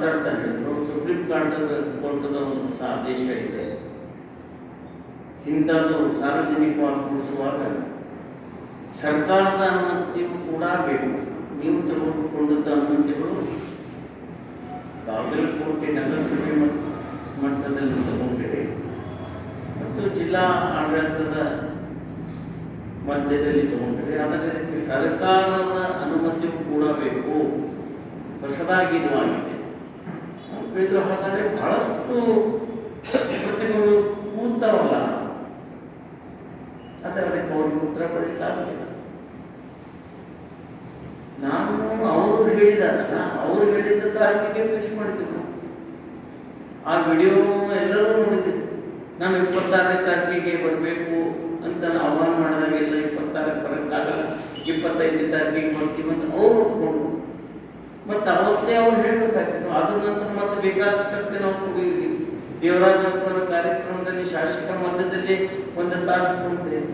ಮಾತಾಡ್ತಾ ಹೇಳಿದ್ರು, ಸುಪ್ರೀಂ ಕೋರ್ಟದ ಒಂದು ಆದೇಶ ಇದೆ, ಇಂಥದ್ದು ಸಾರ್ವಜನಿಕವಾಗಿ ಕೂಡಿಸುವಾಗ ಸರ್ಕಾರದ ಅನುಮತಿಯು ಕೂಡ ಬೇಕು. ನೀವು ತೆಗೆದುಕೊಂಡಂಥ ಅನುಮತಿಗಳು ಬಾಗಲಕೋಟೆ ನಗರಸಭೆ ಮಟ್ಟದಲ್ಲಿ ತಗೊಂಡಿರಿ ಮತ್ತು ಜಿಲ್ಲಾ ಆಡಳಿತದ ಮಧ್ಯದಲ್ಲಿ ತಗೊಂಡಿರಿ. ಅದಕ್ಕೆ ಸರ್ಕಾರದ ಅನುಮತಿಯು ಕೂಡ ಬೇಕು. ಹೊಸದಾಗಿ ಇದು ಆಗಿದೆ. ಹಾಗಾದರೆ ಬಹಳಷ್ಟು ಪ್ರತಿಗಳು ಕೂತಾವಲ್ಲ, ಆದರೆ ಅದಕ್ಕೆ ಅವ್ರಿಗೆ ಉತ್ತರ ಪಡೆಯಲಾಗಲಿಲ್ಲ. ನಾನು ಅವರು ಹೇಳಿದಾರಲ್ಲ, ಅವರು ಹೇಳಿದ ತಾರೀಕಿಗೆ ಫಿಕ್ಸ್ ಮಾಡಿದ್ರು. ಆ ವಿಡಿಯೋ ಎಲ್ಲರೂ ನೋಡಿದ್ರು. ನಾನು 26ನೇ ತಾರೀಕಿಗೆ ಬರಬೇಕು ಅಂತ ಆಹ್ವಾನ ಮಾಡಿದಾಗೆಲ್ಲ 26 ಬರೋಕ್ಕಾಗಲ್ಲ, 25ನೇ ತಾರೀಕಿಗೆ ಬರ್ತೀವಿ ಅಂತ ಅವ್ರು ಒಪ್ಕೊಂಡು, ಮತ್ತು ಅವತ್ತೇ ಅವ್ರು ಹೇಳಬೇಕಾಗಿತ್ತು. ಅದ್ರ ನಂತರ ಮತ್ತೆ ಬೇಕಾದಷ್ಟೇ ನಾವು ಕೊಡಿದ್ವಿ. ದೇವರಾಜೋತ್ಸವ ಕಾರ್ಯಕ್ರಮದಲ್ಲಿ ಶಾಸಕರ ಮಧ್ಯದಲ್ಲಿ 1 ತಾಸು ಕೊಡ್ತೇವೆ.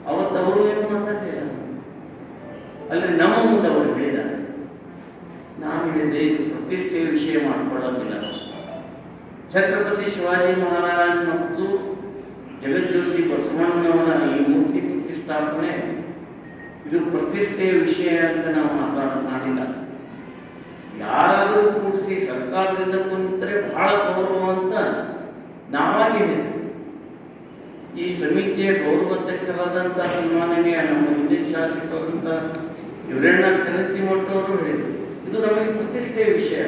ಅವತ್ತು ಅವರು ಏನು ಮಾತಾಡಲಿಲ್ಲ. ಅಲ್ಲಿ ನಮ್ಮ ಮುಂದೆ ಅವರು ಹೇಳಿದ್ದಾರೆ. ನಾನು ಹೇಳಿದೆ, ಇದು ಪ್ರತಿಷ್ಠೆಯ ವಿಷಯ ಮಾಡಿಕೊಳ್ಳೋದಿಲ್ಲ. ಛತ್ರಪತಿ ಶಿವಾಜಿ ಮಹಾರಾಜ್ ಮತ್ತು ಜಗಜ್ಯೋತಿ ಬಸವಣ್ಣನವರ ಈ ಮೂರ್ತಿ ಪ್ರತಿಷ್ಠಾಪನೆ ಇದು ಪ್ರತಿಷ್ಠೆಯ ವಿಷಯ ಅಂತ ನಾವು ಮಾಡಿಲ್ಲ. ಯಾರಾದರೂ ಕೂಡಿಸಿ ಸರ್ಕಾರದಿಂದ ಕುಂತರೆ ಬಹಳ ಗೌರವ ಅಂತ ನಾವಾಗಿ ಹೇಳಿದ್ವಿ. ಈ ಸಮಿತಿಯ ಗೌರವಾಧ್ಯಕ್ಷರಾದಂಥ ಸನ್ಮಾನನೀಯ ನಮ್ಮ ಹಿಂದಿನ ಶಾಸಕರಾದಂಥ ಇವರಣ್ಣ ಚರಂತಿಮಠ ಅವರು ಹೇಳಿದರು, ಇದು ನಮಗೆ ಪ್ರತಿಷ್ಠೆಯ ವಿಷಯ.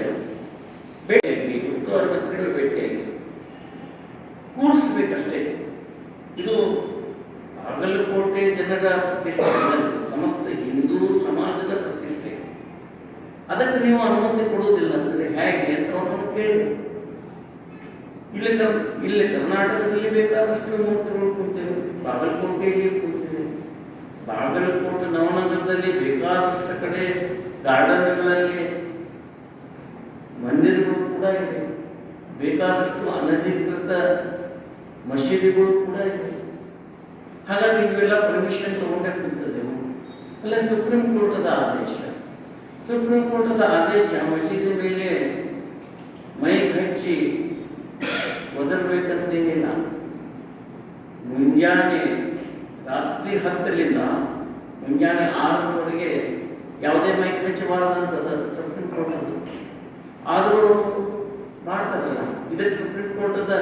ಭೇಟಿಯಾಗಿ ಉಸ್ತುವಾರಿ ಮಂತ್ರಿಗಳು ಭೇಟಿಯಾಗಿ ಕೂಡಿಸ್ಬೇಕಷ್ಟೇ. ಇದು ಬಾಗಲಕೋಟೆ ಜನರ ಪ್ರತಿಷ್ಠೆ, ಸಮಸ್ತ ಹಿಂದೂ ಸಮಾಜದ ಪ್ರತಿಷ್ಠೆ. ಅದಕ್ಕೆ ನೀವು ಅನುಮತಿ ಕೊಡುವುದಿಲ್ಲ ಅಂದರೆ ಹೇಗೆ ಅಂತ ಅವ್ರನ್ನು ಕೇಳಿದ್ರು. ಇಲ್ಲಿ ಕರ್ನಾಟಕದಲ್ಲಿ ಬೇಕಾದಷ್ಟು ಮೂರ್ತಿಗಳು ಕೂರ್ತೇವೆ, ಬಾಗಲಕೋಟೆಯಲ್ಲಿ ಕೂರ್ತೇವೆ. ಬಾಗಲಕೋಟೆ ನವನಗರದಲ್ಲಿ ಬೇಕಾದಷ್ಟು ಕಡೆ ಗಾರ್ಡನ್ಗಳಲ್ಲಿ ಮಂದಿರಗಳು ಕೂಡ ಇವೆ, ಬೇಕಾದಷ್ಟು ಅನಧಿಕೃತ ಮಸೀದಿಗಳು ಕೂಡ ಇವೆ. ಹಾಗಾಗಿ ಇವೆಲ್ಲ ಪರ್ಮಿಷನ್ ತಗೊಂಡೇ ಕೂತದೆವು. ಅಲ್ಲ, ಸುಪ್ರೀಂ ಕೋರ್ಟದ ಆದೇಶ ಮಸೀದಿ ಮೇಲೆ ಮೈಕ್ ಹಚ್ಚಿ ಒದರ್ಬೇಕಂತೇನಿಲ್ಲ. ಮುಂಜಾನೆ ರಾತ್ರಿ 10ರಿಂದ ಮುಂಜಾನೆ 6ರವರೆಗೆ ಯಾವುದೇ ಮೈಕ್ ಹಚ್ಚಬಾರದಂತದ ಸುಪ್ರೀಂ ಕೋರ್ಟದ್ದು. ಆದರೂ ಮಾಡ್ತಾರಲ್ಲ, ಇದಕ್ಕೆ ಸುಪ್ರೀಂ ಕೋರ್ಟದ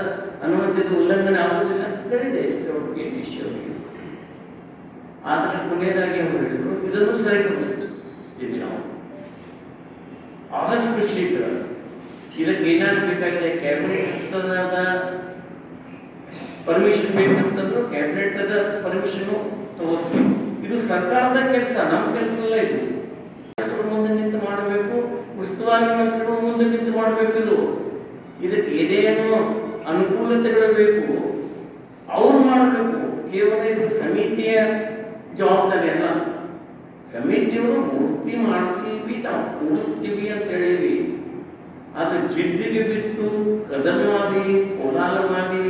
ಅನುಮತಿದ ಉಲ್ಲಂಘನೆ ಆಗುವುದಿಲ್ಲ ಅಂತ ಹೇಳಿದೆ ಎಸ್ಪಿ ಡಿ.ಸಿ ಅವರಿಗೆ. ಆದರೆ ಕೊನೆಯದಾಗಿ ಅವರು ಹೇಳಿದರು, ಇದನ್ನು ಸರಿಪಡಿಸಿದ್ದೀವಿ ನಾವು ಆದಷ್ಟು ಶೀಘ್ರ. ಇದಕ್ಕೆ ಏನಾದ್ರು ಬೇಕಾಗಿದೆ, ಕ್ಯಾಬಿನೆಟ್ ಪರ್ಮಿಷನ್ ಬೇಕಂತಂದ್ರು ಕ್ಯಾಬಿನೆಟ್ ಪರ್ಮಿಷನ್ ತಗೋಸ್ಬೇಕು. ಇದು ಸರ್ಕಾರದ ಕೆಲಸ, ನಮ್ಮ ಕೆಲಸ ಎಲ್ಲ. ಇದು ಮುಂದೆ ನಿಂತು ಮಾಡಬೇಕು, ಉಸ್ತುವಾರಿ ಮಂತ್ರಿಗಳು ಮುಂದೆ ನಿಂತು ಮಾಡಬೇಕು. ಇದಕ್ಕೆ ಏನೇನು ಅನುಕೂಲತೆಗಳು ಬೇಕು ಅವ್ರು ಮಾಡಬೇಕು. ಕೇವಲ ಇದು ಸಮಿತಿಯ ಜವಾಬ್ದಾರಿ ಅಲ್ಲ. ಸಮಿತಿಯವರು ಮೂರ್ತಿ ಮಾಡಿಸಿ ನಾವು ಕೂಡಿಸ್ತೀವಿ ಅಂತ ಹೇಳಿವಿ. ಆದರೆ ಜಿದ್ದಿಗೆ ಬಿಟ್ಟು ಕದನ ಮಾಡಿ ಕೋಲಾಲ ಮಾಡಿ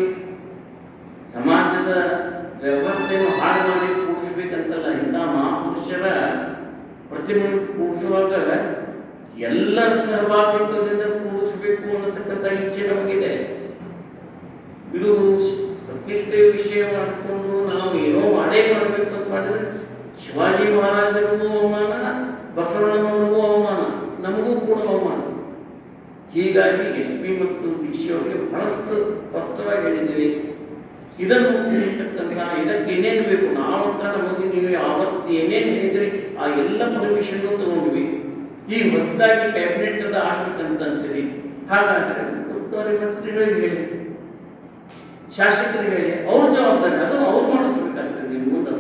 ಸಮಾಜದ ವ್ಯವಸ್ಥೆಯನ್ನು ಹಾಳು ಮಾಡಿ ಕೂಡಿಸ್ಬೇಕಂತಲ್ಲ. ಇಂಥ ಮಹಾಪುರುಷರ ಪ್ರತಿಮೆ ಕೂಡಿಸುವಾಗ ಎಲ್ಲರ ಸಹಭಾಗಿತ್ವದಿಂದ ಕೂಡಿಸ್ಬೇಕು ಅನ್ನತಕ್ಕಂಥ ಇಚ್ಛೆ ನಮಗಿದೆ. ಇದು ಪ್ರತಿಷ್ಠೆಯ ವಿಷಯ ಮಾಡಿಕೊಂಡು ನಾವು ಏನೋ ಮಾಡೇ ಮಾಡಬೇಕು ಅಂತ ಮಾಡಿದ್ರೆ ಶಿವಾಜಿ ಮಹಾರಾಜರಿಗೂ ಅವಮಾನ, ಬಸವಣ್ಣನವರಿಗೂ ಅವಮಾನ, ನಮಗೂ ಕೂಡ ಅವಮಾನ. ಹೀಗಾಗಿ SP ಮತ್ತು DC ಅವರಿಗೆ ಬಹಳಷ್ಟು ಸ್ಪಷ್ಟವಾಗಿ ಹೇಳಿದ್ದೀವಿ. ಇದನ್ನು ತಿಳಿಸ್ತಕ್ಕಂಥ ಇದಕ್ಕೆ ಏನೇನು ಬೇಕು ನಾವಂತ ನಮಗೆ ನೀವು ಯಾವತ್ತು ಏನೇನು ಹೇಳಿದ್ರಿ ಆ ಎಲ್ಲ ಪರ್ಮಿಷನ್ನು ತಗೊಂಡ್ವಿ. ಈಗ ಹೊಸದಾಗಿ ಕ್ಯಾಬಿನೆಟ್ ಆಗ್ಬೇಕಂತೀರಿ. ಹಾಗಾದರೆ ಉಸ್ತುವಾರಿ ಮಂತ್ರಿಗಳಿಗೆ ಹೇಳಿ, ಶಾಸಕರಿಗೆ ಹೇಳಿ, ಅವ್ರ ಜವಾಬ್ದಾರಿ ಅದು ಅವ್ರು ಮಾಡಿಸ್ಬೇಕಾಗ್ತದೆ. ನೀವು ಮುಂದೆ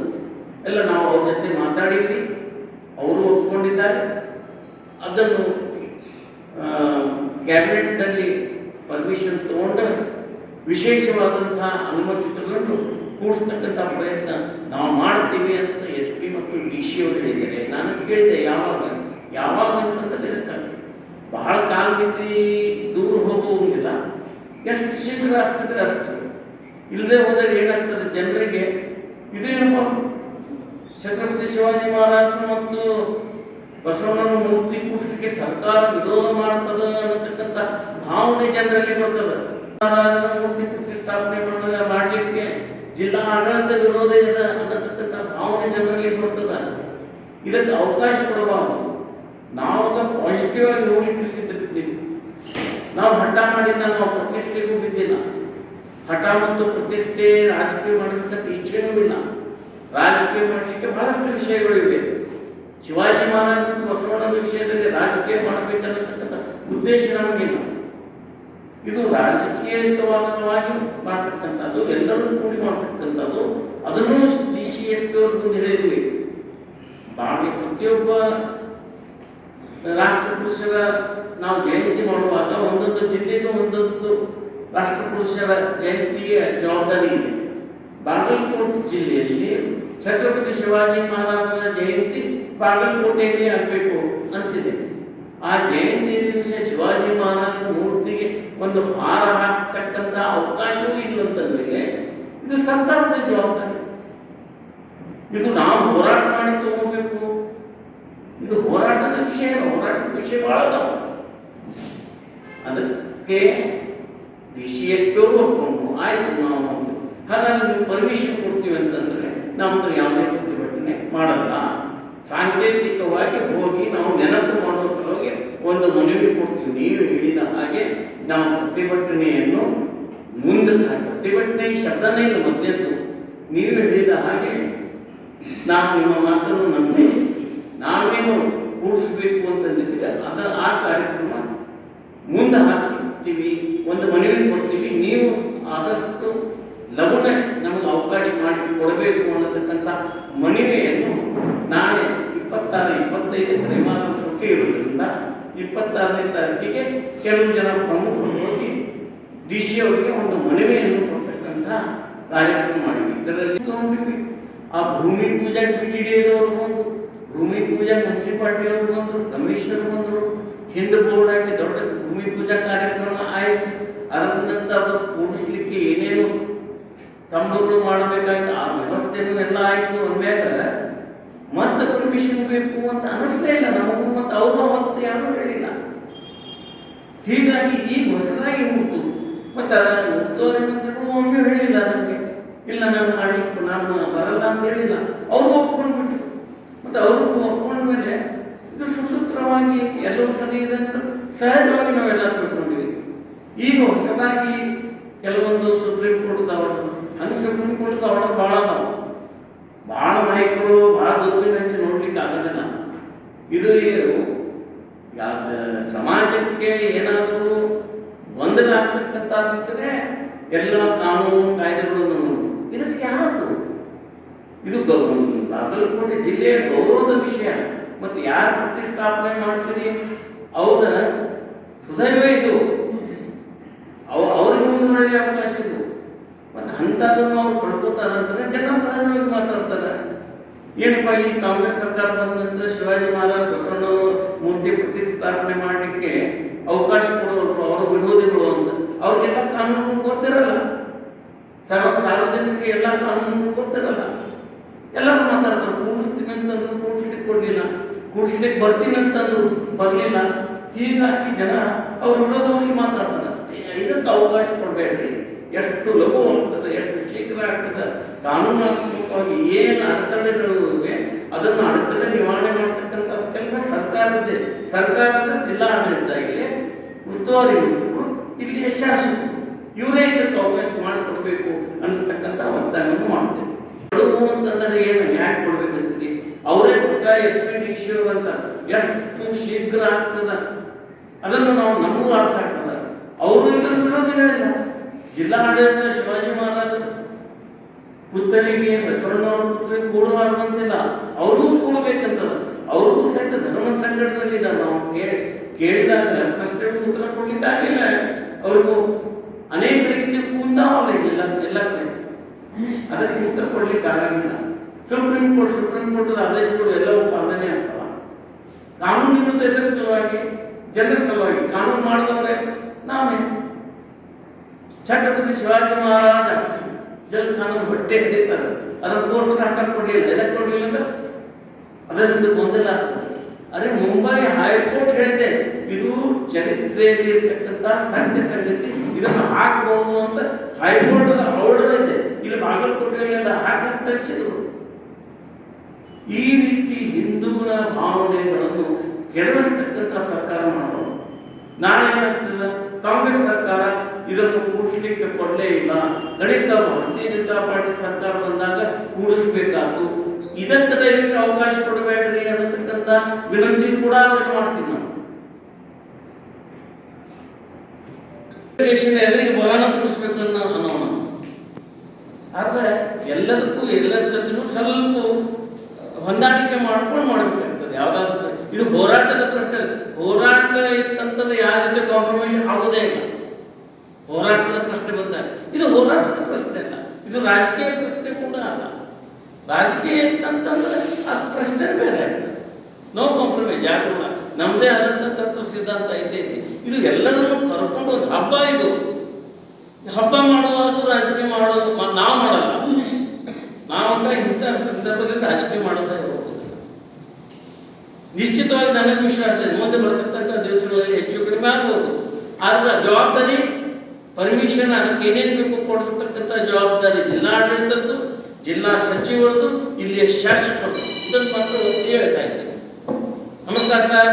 ಎಲ್ಲ ನಾವು ಅವ್ರ ಜೊತೆ ಮಾತಾಡಿದ್ವಿ, ಅವರು ಒಪ್ಕೊಂಡಿದ್ದಾರೆ. ಅದನ್ನು ಕ್ಯಾಬಿನೆಟ್ನಲ್ಲಿ ಪರ್ಮಿಷನ್ ತಗೊಂಡು ವಿಶೇಷವಾದಂತಹ ಅನುಮತಿ ತಗೊಂಡು ಕೂಡಿಸ್ತಕ್ಕಂಥ ಪ್ರಯತ್ನ ನಾವು ಮಾಡ್ತೀವಿ ಅಂತ SP ಮತ್ತು DC ಅವರು ಹೇಳಿದ್ದಾರೆ. ನಾನು ಕೇಳಿದೆ, ಯಾವಾಗ ಅಂತಂದರೆ ಬಹಳ ಕಾಲಮಿತಿ ದೂರ ಹೋಗುವಂಗಿಲ್ಲ, ಎಷ್ಟು ಶೀಘ್ರ ಆಗ್ತದೆ ಅಷ್ಟು. ಇಲ್ಲದೆ ಹೋದರೆ ಏನಾಗ್ತದೆ ಜನರಿಗೆ, ಇದೇನಪ್ಪ ಛತ್ರಪತಿ ಶಿವಾಜಿ ಮಹಾರಾಜರು ಮತ್ತು ಬಸವಣ್ಣನ ಮೂರ್ತಿ ಕೂಡಿಸಲಿಕ್ಕೆ ಸರ್ಕಾರ ವಿರೋಧ ಮಾಡ್ತದ ಅನ್ನತಕ್ಕಂಥ ಭಾವನೆ ಜನರಲ್ಲಿ ಬರ್ತದೆ. ಮೂರ್ತಿ ಪ್ರತಿಷ್ಠಾಪನೆ ಮಾಡಲಿಕ್ಕೆ ಜಿಲ್ಲಾ ಆಡಳಿತ ವಿರೋಧ ಇದೆ ಅನ್ನತಕ್ಕಂಥ ಭಾವನೆ ಜನರಲ್ಲಿ ಬರ್ತದ. ಇದಕ್ಕೆ ಅವಕಾಶ ಕೊಡಬಾರದು. ನಾವು ಪಾಸಿಟಿವ್ ಆಗಿ ಹೋಗ್ಲಿಕ್ಕೆ ಸಿದ್ಧರಿದ್ದೀವಿ. ನಾವು ಹಠ ಮಾಡಿಲ್ಲ, ನಾವು ಪ್ರತಿಷ್ಠೆಗೂ ಬಿದ್ದಿಲ್ಲ. ಹಠ ಮತ್ತು ಪ್ರತಿಷ್ಠೆ ರಾಜಕೀಯ ಮಾಡತಕ್ಕಂಥ ಇಚ್ಛೆನೂ ಇಲ್ಲ. ರಾಜಕೀಯ ಮಾಡಲಿಕ್ಕೆ ಬಹಳಷ್ಟು ವಿಷಯಗಳಿವೆ. ಶಿವಾಜಿ ಮಹಾರಾಜ ಮತ್ತು ಬಸವಣ್ಣನ ವಿಷಯದಲ್ಲಿ ರಾಜಕೀಯ ಮಾಡಬೇಕನ್ನತಕ್ಕಂಥ ಉದ್ದೇಶ ನಮಗಿಲ್ಲ. ಇದು ರಾಜಕೀಯಯುತವಾಗಿ ಮಾಡ್ತಕ್ಕಂಥದ್ದು, ಎಲ್ಲರೂ ಕೂಡಿ ಮಾಡ್ತಕ್ಕಂಥದ್ದು. ಅದನ್ನು DCSP ಅವ್ರ ಮುಂದೆ ಹೇಳಿದ್ವಿ. ಬಾಗಿ ಪ್ರತಿಯೊಬ್ಬ ರಾಷ್ಟ್ರಪುರುಷರ ನಾವು ಜಯಂತಿ ಮಾಡುವಾಗ ಒಂದೊಂದು ಜಿಲ್ಲೆಗೆ ಒಂದೊಂದು ರಾಷ್ಟ್ರಪುರುಷರ ಜಯಂತಿಯ ಜವಾಬ್ದಾರಿ ಇದೆ. ಬಾಗಲಕೋಟೆ ಜಿಲ್ಲೆಯಲ್ಲಿ ಛತ್ರಪತಿ ಶಿವಾಜಿ ಮಹಾರಾಜರ ಜಯಂತಿ ಬಾಗಲಕೋಟೆಯಲ್ಲಿ ಆಗಬೇಕು ಅಂತಿದೆ. ಆ ಜಯಂತಿ ದಿವಸ ಶಿವಾಜಿ ಮಹಾರಾಜರ ಮೂರ್ತಿಗೆ ಒಂದು ಹಾರ ಹಾಕತಕ್ಕಂಥ ಅವಕಾಶವೂ ಇಲ್ಲಂತಂದ್ರೆ ಇದು ಸರ್ಕಾರದ ಜವಾಬ್ದಾರಿ. ಇದು ನಾವು ಹೋರಾಟ ಮಾಡಿ ತಗೋಬೇಕು. ಇದು ಹೋರಾಟದ ವಿಷಯ, ಹೋರಾಟದ ವಿಷಯ ಬಹಳ ಅದಾವ. ಅದಕ್ಕೆ DCSP ಅವರು ಒಪ್ಕೊಂಡು ಆಯ್ತು ನಾವು ಹಾಗಾದ್ರೆ ನೀವು ಪರ್ಮಿಷನ್ ಕೊಡ್ತೀವಿ ಅಂತಂದ್ರೆ ನಮ್ದು ಯಾವುದೇ ಪ್ರತಿಭಟನೆ ಮಾಡಲ್ಲ. ಸಾಂಕೇತಿಕವಾಗಿ ಹೋಗಿ ನಾವು ನೆನಪು ಮಾಡುವ ಸಲುವಾಗಿ ಒಂದು ಮನವಿ ಕೊಡ್ತೀವಿ. ನೀವು ಹೇಳಿದ ಹಾಗೆ ನಾವು ಪ್ರತಿಭಟನೆಯನ್ನು ಮುಂದೆ, ಪ್ರತಿಭಟನೆ ಶಬ್ದನೇ ಇಲ್ಲ ಮೊದಲೇದು. ನೀವು ಹೇಳಿದ ಹಾಗೆ ನಾವು ನಿಮ್ಮ ಮಾತನ್ನು ನಂಬಿ ನಾವೇನು ಕೂಡಿಸ್ಬೇಕು ಅಂತಂದಿದ್ದೀವಿ ಆ ಕಾರ್ಯಕ್ರಮ ಮುಂದೆ ಹಾಕ್ತೀವಿ, ಒಂದು ಮನವಿ ಕೊಡ್ತೀವಿ. ನೀವು ಆದಷ್ಟು ಲಘುನ ನಮಗೆ ಅವಕಾಶ ಮಾಡಿ ಕೊಡಬೇಕು ಅನ್ನತಕ್ಕಂಥ ಮನವಿಯನ್ನು ನಾಳೆ 26, 25 ತ್ರೈಮಾಸ ಸುಟ್ಟಿ ಇರೋದ್ರಿಂದ 26ನೇ ತಾರೀಕಿಗೆ ಕೆಲವು ಜನ ಪ್ರಮುಖರು ಹೋಗಿ DC ಅವರಿಗೆ ಒಂದು ಮನವಿಯನ್ನು ಕೊಡ್ತಕ್ಕಂಥ ಕಾರ್ಯಕ್ರಮ ಮಾಡಿದ್ವಿ. ಇದರಲ್ಲಿ ತಗೊಂಡಿವಿ. ಆ ಭೂಮಿ ಪೂಜಾ PTDಯವರು ಬಂದು, ಭೂಮಿ ಪೂಜಾ ಮುನ್ಸಿಪಾಲ್ಟಿಯವರು ಬಂದರು, ಕಮಿಷನರ್ ಬಂದರು, ಹಿಂದೆ ಬೋರ್ಡ್ ಹಾಕಿ ದೊಡ್ಡ ಭೂಮಿ ಪೂಜಾ ಕಾರ್ಯಕ್ರಮ ಆಯಿತು. ಅದರ ನಂತರ ಅದು ಕೂಡಿಸ್ಲಿಕ್ಕೆ ಏನೇನು ಸ್ತಂಭಗಳು ಮಾಡಬೇಕಾಯ್ತು, ಆ ವ್ಯವಸ್ಥೆನೂ ಎಲ್ಲ ಆಯಿತು ಅಂದ್ಮೇಲೆ ಮತ್ತೆ ಪರ್ಮಿಷನ್ ಬೇಕು ಅಂತ ಅನಿಸ್ಲೇ ಇಲ್ಲ ನಮಗೂ, ಮತ್ತು ಅವರು ಅವತ್ತು ಯಾರೂ ಹೇಳಿಲ್ಲ. ಹೀಗಾಗಿ ಈಗ ಹೊಸದಾಗಿ ಹುಟ್ಟು ಮತ್ತು ಉಸ್ತುವಾರಿ ಮಂತ್ರಿಗಳು ಒಮ್ಮೆ ಹೇಳಿಲ್ಲ ನನಗೆ, ಇಲ್ಲ ನಾನು ಮಾಡಲಿಕ್ಕೆ ನಾನು ಬರಲ್ಲ ಅಂತ ಹೇಳಿಲ್ಲ. ಅವರು ಒಪ್ಕೊಂಡ್ಬಿಟ್ರು. ಮತ್ತು ಅವ್ರಿಗೂ ಒಪ್ಕೊಂಡ ಮೇಲೆ ಇದು ಸುಸೂತ್ರವಾಗಿ ಎಲ್ಲವೂ ಸರಿ ಇದೆ ಅಂತ ಸಹಜವಾಗಿ ನಾವೆಲ್ಲ ತಿಳ್ಕೊಂಡಿವಿ. ಈಗ ಹೊಸದಾಗಿ ಕೆಲವೊಂದು ಸುಪ್ರೀಂ ಕೋರ್ಟ್ದ ಆರ್ಡರ್, ಹಂಗೆ ಸುಪ್ರೀಂ ಕೋರ್ಟ್ದ ಆರ್ಡರ್ ಭಾಳ ಅದಾವ. ಭಾಳ ನಾಯಕರು ಭಾಳ ದುರ್ಬಿನ ಹಂಚಿ ನೋಡ್ಲಿಕ್ಕೆ ಆಗೋದಿಲ್ಲ. ಇದು ಸಮಾಜಕ್ಕೆ ಏನಾದರೂ ಗೊಂದಲ ಆಗ್ತಕ್ಕಂಥದ್ದಿದ್ದರೆ ಎಲ್ಲ ಕಾನೂನು ಕಾಯ್ದೆಗಳನ್ನು ನೋಡಿ. ಇದಕ್ಕೆ ಯಾರು ಇದು ಬಾಗಲಕೋಟೆ ಜಿಲ್ಲೆಯ ಗೌರವದ ವಿಷಯ. ಮತ್ತು ಯಾರು ಪ್ರತಿಷ್ಠಾಪನೆ ಮಾಡ್ತೀರಿ ಅವರ ಸುದೈವ ಇದು, ಅವ್ರಿಗೆ ಒಂದು ಒಳ್ಳೆಯ ಅವಕಾಶ ಇದು. ಮತ್ತು ಅಂಥದನ್ನು ಅವ್ರು ಪಡ್ಕೋತಾರಂತಾರೆ. ಜನ ಸಹಜವಾಗಿ ಮಾತಾಡ್ತಾರೆ, ಏನಪ್ಪ ಈ ಕಾಂಗ್ರೆಸ್ ಸರ್ಕಾರ ಬಂದ ನಂತರ ಶಿವಾಜಿ ಮಹಾರಾಜ ಬಸವಣ್ಣವರು ಮೂರ್ತಿ ಪ್ರತಿಷ್ಠಾಪನೆ ಮಾಡಲಿಕ್ಕೆ ಅವಕಾಶ ಕೊಡೋರು ಅವರು ವಿರೋಧಿಗಳು ಅಂತ. ಅವ್ರಿಗೆಲ್ಲ ಕಾನೂನು ಗೊತ್ತಿರಲ್ಲ, ಸಾರ್ವಜನಿಕರಿಗೆ ಎಲ್ಲ ಕಾನೂನು ಗೊತ್ತಿರಲ್ಲ. ಎಲ್ಲರೂ ಮಾತಾಡ್ತಾರೆ, ಕೂಡಿಸ್ತೀನಿ ಅಂತಂದ್ರು ಕೂಡಿಸ್ಲಿಕ್ಕೆ ಕೊಡಲಿಲ್ಲ, ಕೂಡಿಸ್ಲಿಕ್ಕೆ ಬರ್ತೀನಿ ಅಂತಂದ್ರು ಬರಲಿಲ್ಲ. ಹೀಗಾಗಿ ಜನ ಅವ್ರ ವಿರೋಧವಾಗಿ ಮಾತಾಡ್ತಾರೆ. ಇದಕ್ಕೆ ಅವಕಾಶ ಕೊಡಬೇಡ್ರಿ. ಎಷ್ಟು ಲಘು ಆಗ್ತದೆ, ಎಷ್ಟು ಶೀಘ್ರ ಆಗ್ತದೆ, ಕಾನೂನಾತ್ಮಕವಾಗಿ ಏನು ಅಡೆತಡೆಗಳು ಇವೆ ಅದನ್ನು ಅಡೆತಡೆ ನಿವಾರಣೆ ಮಾಡ್ತಕ್ಕಂಥ ಕೆಲಸ ಸರ್ಕಾರದ್ದೇ. ಸರ್ಕಾರದ ಜಿಲ್ಲಾ ಆಡಳಿತ ಇಲ್ಲಿ ಉಸ್ತುವಾರಿ ಮಂತ್ರಿಗಳು, ಇಲ್ಲಿಯ ಶಾಸಕರು, ಇವರೇ ಇದಕ್ಕೆ ಅವಕಾಶ ಮಾಡಿಕೊಡ್ಬೇಕು ಅನ್ನತಕ್ಕಂಥ ಒತ್ತಾಯವನ್ನು ಮಾಡ್ತೇವೆ. ಕೊಡುವು ಅಂತಂದರೆ ಏನು, ಯಾಕೆ ಕೊಡ್ಬೇಕಂತೀವಿ? ಅವರೇ ಸ್ವತಃ SPD ಅಂತ ಎಷ್ಟು ಶೀಘ್ರ ಆಗ್ತದೆ ಅದನ್ನು ನಾವು ನಮಗೂ ಅರ್ಥ ಆಗ್ತದೆ. ಅವರು ಇದನ್ನು ವಿರೋಧಿ ಹೇಳಿಲ್ಲ. ಜಿಲ್ಲಾ ಆಡಳಿತ ಶಿವಾಜಿ ಮಹಾರಾಜ ಪುತ್ಥಳಿಗೆ ಬಸವಣ್ಣವ್ರ ಪುತ್ರಿಗೆ ಕೂಡಬಾರ್ದಂತಿಲ್ಲ, ಅವ್ರಿಗೂ ಕೂಡಬೇಕಂತದ. ಅವ್ರಿಗೂ ಸಹಿತ ಧರ್ಮ ಸಂಕಟದಲ್ಲಿದ್ದಾರೆ. ನಾವು ಕೇಳಿದಾಗ ಪ್ರಶ್ನೆಗೆ ಉತ್ತರ ಕೊಡ್ಲಿಕ್ಕೆ ಆಗಿಲ್ಲ. ಅವ್ರಿಗೂ ಅನೇಕ ರೀತಿಯ ಕೂಂತಾವಲ್ಲ ಎಲ್ಲ ಕಡೆ, ಅದಕ್ಕೆ ಉತ್ತರ ಕೊಡ್ಲಿಕ್ಕೆ ಆಗಂಗಿಲ್ಲ. ಸುಪ್ರೀಂ ಕೋರ್ಟ್ದ ಆದೇಶಗಳು ಎಲ್ಲವೂ ಪಾಲನೆ ಆಗ್ತವ. ಕಾನೂನು ಇರುವುದು ಎದರ ಸಲುವಾಗಿ? ಜನರ ಸಲುವಾಗಿ. ಕಾನೂನು ಮಾಡಿದವರೇ ನಾವೇ. ಛತ್ರಪತಿ ಶಿವಾಜಿ ಮಹಾರಾಜ ಜಲ್ಖಾನದ ಬಟ್ಟೆ ಹಿಡಿತಾರೆ, ಅದನ್ನು ಪೋಸ್ಟರ್ ಹಾಕಕ್ಕೆ ಕೊಡಲಿಲ್ಲ. ಎದಕ್ಕೆ ಕೊಡಲಿಲ್ಲ ಅಂದ್ರೆ ಅದರಿಂದ ಗೊಂದಲ ಆಗ್ತದೆ. ಅರೆ ಮುಂಬೈ ಹೈಕೋರ್ಟ್ ಹೇಳಿದೆ ಇದು ಚರಿತ್ರೆಯಲ್ಲಿ ಇರ್ತಕ್ಕಂಥ ಸತ್ಯ ಸಂಗತಿ, ಇದನ್ನು ಹಾಕಬಹುದು ಅಂತ ಹೈಕೋರ್ಟ್ ಆರ್ಡರ್ ಇದೆ. ಇಲ್ಲಿ ಬಾಗಲಕೋಟೆಯಲ್ಲಿ ಎಲ್ಲ ಹಾಕಂತ ತಿಳಿಸಿದ್ರು. ಈ ರೀತಿ ಹಿಂದೂಗಳ ಭಾವನೆಗಳನ್ನು ಕೆರಳಿಸ್ತಕ್ಕಂಥ ಸರ್ಕಾರ ಮಾಡೋದು. ನಾಳೆ ಏನಾಗ್ತದೆ, ಕಾಂಗ್ರೆಸ್ ಸರ್ಕಾರ ಇದನ್ನು ಕೂಡಿಸ್ಲಿಕ್ಕೆ ಕೊಡಲೇ ಇಲ್ಲ, ಬಳಿಕ ಭಾರತೀಯ ಜನತಾ ಪಾರ್ಟಿ ಸರ್ಕಾರ ಬಂದಾಗ ಕೂಡಿಸ್ಬೇಕಾತು. ಇದಕ್ಕೆ ದಯವಿಟ್ಟು ಅವಕಾಶ ಕೊಡಬೇಡ್ರಿ ಅನ್ನತಕ್ಕಂಥ ವಿನಂತಿ ಕೂಡ ಅವ್ರಿಗೆ ಮಾಡ್ತೀವಿ ನಾವು. ಎದುರಿಗೆ ಬಲನ ಕೂಡಿಸ್ಬೇಕು ಅನ್ನೋಣ. ಆದರೆ ಎಲ್ಲದಕ್ಕೂ ಎಲ್ಲರ ಜೊತೆನೂ ಸ್ವಲ್ಪ ಹೊಂದಾಣಿಕೆ ಮಾಡ್ಕೊಂಡು ಮಾಡಬೇಕಾಗ್ತದೆ. ಯಾವುದಾದ್ರೂ ಇದು ಹೋರಾಟದ ಪ್ರಶ್ನೆ. ಹೋರಾಟ ಇತ್ತಂತಂದ್ರೆ ಯಾವ ರೀತಿ ಕಾಂಪ್ರಮೈಸ್ ಆಗೋದೇ ಇಲ್ಲ. ಹೋರಾಟದ ಪ್ರಶ್ನೆ ಬಂದಾಗ ಇದು ಹೋರಾಟದ ಪ್ರಶ್ನೆ ಅಲ್ಲ, ಇದು ರಾಜಕೀಯ ಪ್ರಶ್ನೆ ಕೂಡ ಅಲ್ಲ. ರಾಜಕೀಯ ಇತ್ತಂತಂದ್ರೆ ಅದು ಪ್ರಶ್ನೆ ಬೇರೆ ಆಗ್ತದೆ. No compromise. ಯಾರು ಕೂಡ ನಮ್ಮದೇ ಆದಂಥ ತತ್ವ ಸಿದ್ಧಾಂತ ಐತೆ. ಇದು ಎಲ್ಲರನ್ನು ಕರ್ಕೊಂಡು ಒಂದು ಹಬ್ಬ. ಇದು ಹಬ್ಬ ಮಾಡುವಾಗ ರಾಜಕೀಯ ಮಾಡೋದು ನಾವು ಮಾಡಲ್ಲ. ನಾವಂತ ಇಂಥ ಸಂದರ್ಭದಲ್ಲಿ ರಾಜಕೀಯ ಮಾಡೋದೇ ಹೋಗುದಿಲ್ಲ. ನಿಶ್ಚಿತವಾಗಿ ನನಗೆ ವಿಶ್ವಾಸ ಇದೆ, ಮುಂದೆ ಬರ್ತಕ್ಕಂಥ ದಿವಸಗಳಲ್ಲಿ ಹೆಚ್ಚು ಕಡಿಮೆ ಆಗ್ಬೋದು. ಆದ್ರೆ ಜವಾಬ್ದಾರಿ ಪರ್ಮಿಷನ್ ಅದಕ್ಕೆ ಏನೇನು ಬೇಕು ಕೊಡಿಸ್ತಕ್ಕಂಥ ಜವಾಬ್ದಾರಿ ಜಿಲ್ಲಾಡಳಿತದ್ದು, ಜಿಲ್ಲಾ ಸಚಿವರದು, ಇಲ್ಲಿಯ ಶಾಸಕರು. ಇದನ್ನು ಮಾತ್ರ ಒತ್ತಿ ಹೇಳ್ತಾ ಇದ್ದೇನೆ. ನಮಸ್ಕಾರ ಸರ್.